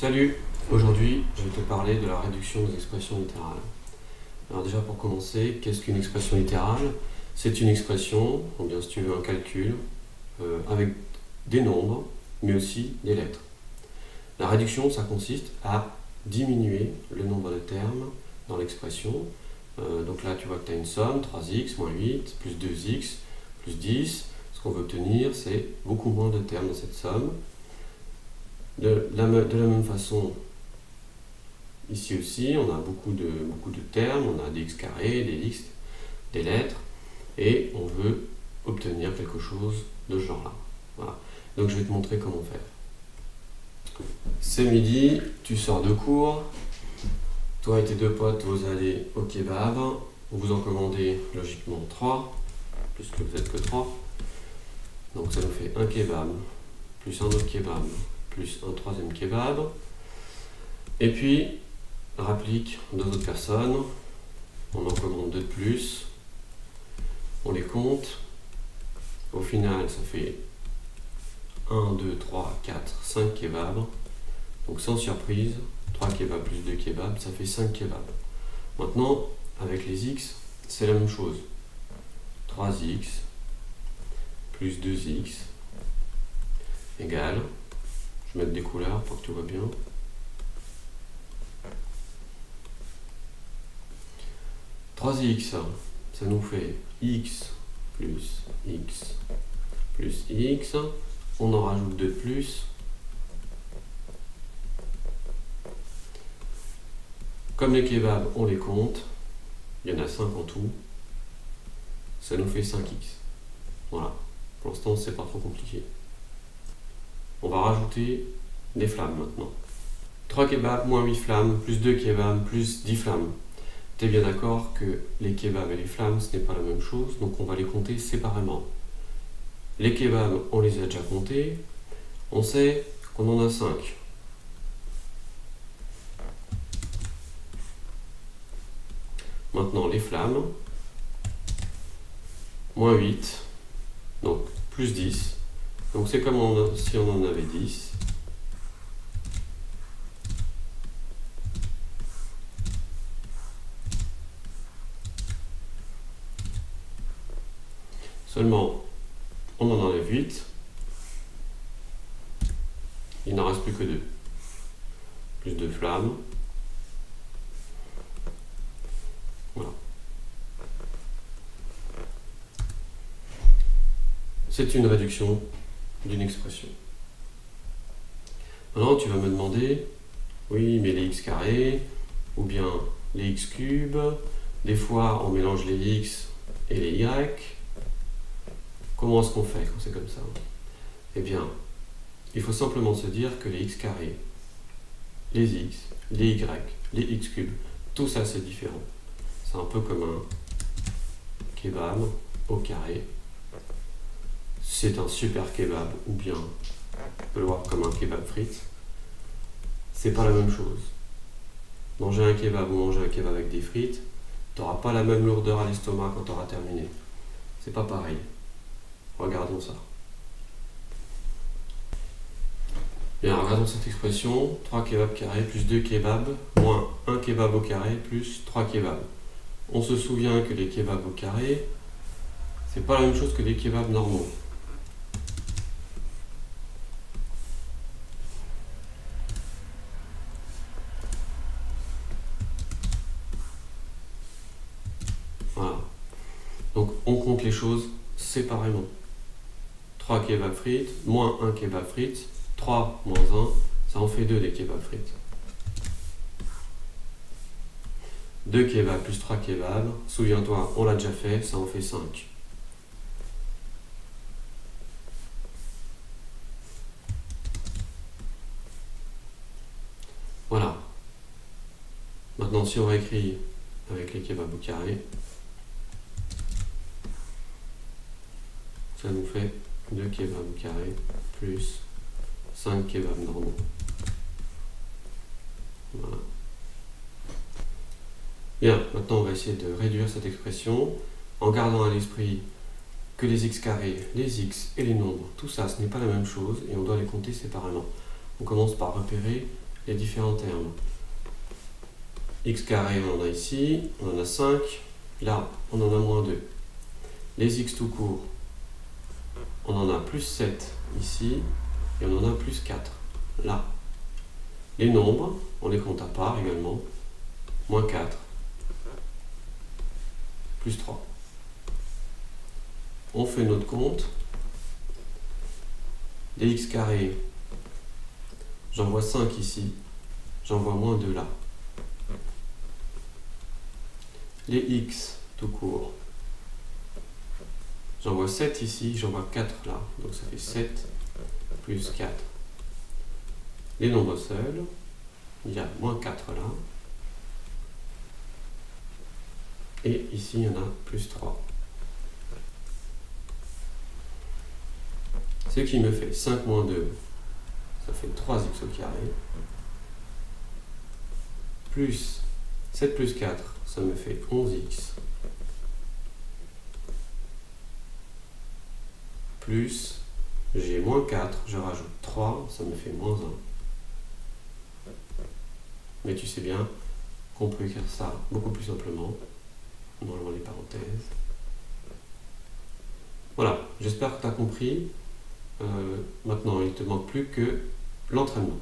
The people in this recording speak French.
Salut! Aujourd'hui, je vais te parler de la réduction des expressions littérales. Alors déjà pour commencer, qu'est-ce qu'une expression littérale? C'est une expression, ou bien si tu veux un calcul, avec des nombres, mais aussi des lettres. La réduction, ça consiste à diminuer le nombre de termes dans l'expression. Donc là, tu vois que tu as une somme, 3x moins 8, plus 2x, plus 10. Ce qu'on veut obtenir, c'est beaucoup moins de termes dans cette somme. De la même façon, ici aussi, on a beaucoup de termes, on a des x carrés, des x, des lettres, et on veut obtenir quelque chose de ce genre-là. Voilà. Donc je vais te montrer comment faire. C'est midi, tu sors de cours, toi et tes deux potes, vous allez au kebab, vous en commandez logiquement 3, puisque vous n'êtes que 3. Donc ça nous fait un kebab, plus un autre kebab, plus un troisième kebab. Et puis, rapplique deux autres personnes, on en commande deux de plus, on les compte, au final ça fait 1, 2, 3, 4, 5 kebabs, donc sans surprise, 3 kebabs plus 2 kebabs, ça fait 5 kebabs. Maintenant, avec les x, c'est la même chose, 3x plus 2x égale, je vais mettre des couleurs pour que tu vois bien, 3x, ça nous fait x plus x plus x. On en rajoute 2 de plus. Comme les kebabs, on les compte. Il y en a 5 en tout. Ça nous fait 5x. Voilà. Pour l'instant, c'est pas trop compliqué. On va rajouter des flammes maintenant. 3 kebabs moins 8 flammes, plus 2 kebabs, plus 10 flammes. Tu es bien d'accord que les kebabs et les flammes, ce n'est pas la même chose, donc on va les compter séparément. Les kebabs, on les a déjà comptés, on sait qu'on en a 5. Maintenant, les flammes, moins 8, donc plus 10. Donc c'est comme si on en avait 10. Seulement, on en enlève 8. Il n'en reste plus que 2. Plus 2 flammes. Voilà. C'est une réduction d'une expression. Maintenant, tu vas me demander, oui, mais les x carrés, ou bien les x cubes, des fois on mélange les x et les y. Comment est-ce qu'on fait quand c'est comme ça? Eh bien, il faut simplement se dire que les x carrés, les x, les y, les x cubes, tout ça c'est différent. C'est un peu comme un kebab au carré. C'est un super kebab ou bien on peut le voir comme un kebab frites. C'est pas la même chose. Manger un kebab ou manger un kebab avec des frites, tu n'auras pas la même lourdeur à l'estomac quand tu auras terminé. C'est pas pareil. Regardons ça. Bien, regardons cette expression. 3 kebabs carrés plus 2 kebabs moins 1 kebab au carré plus 3 kebabs. On se souvient que les kebabs au carré, c'est pas la même chose que les kebabs normaux. Voilà. Donc on compte les choses séparément. 3 kebabs frites, moins 1 kebab frites, 3 moins 1, ça en fait 2 des kebabs frites. 2 kebabs plus 3 kebabs, souviens-toi, on l'a déjà fait, ça en fait 5. Voilà. Maintenant, si on réécrit avec les kebabs au carré, ça nous fait 2 kebabs au carré plus 5 kebabs normaux. Voilà. Bien, maintenant on va essayer de réduire cette expression en gardant à l'esprit que les x carrés, les x et les nombres, tout ça ce n'est pas la même chose et on doit les compter séparément. On commence par repérer les différents termes. X carré, on en a ici, on en a 5, là, on en a moins 2. Les X tout court, on en a plus 7 ici, et on en a plus 4 là. Les nombres, on les compte à part également, moins 4, plus 3. On fait notre compte. Les X carrés, j'en vois 5 ici, j'en vois moins 2 là. Les X tout court, j'en vois 7 ici, j'en vois 4 là, donc ça fait 7 plus 4. Les nombres seuls, il y a moins 4 là, et ici il y en a plus 3. Ce qui me fait 5 moins 2, ça fait 3x au carré, plus 7 plus 4, ça me fait 11x, plus j'ai moins 4, je rajoute 3, ça me fait moins 1. Mais tu sais bien qu'on peut écrire ça beaucoup plus simplement, en enlevant les parenthèses. Voilà, j'espère que tu as compris. Maintenant, il ne te manque plus que l'entraînement.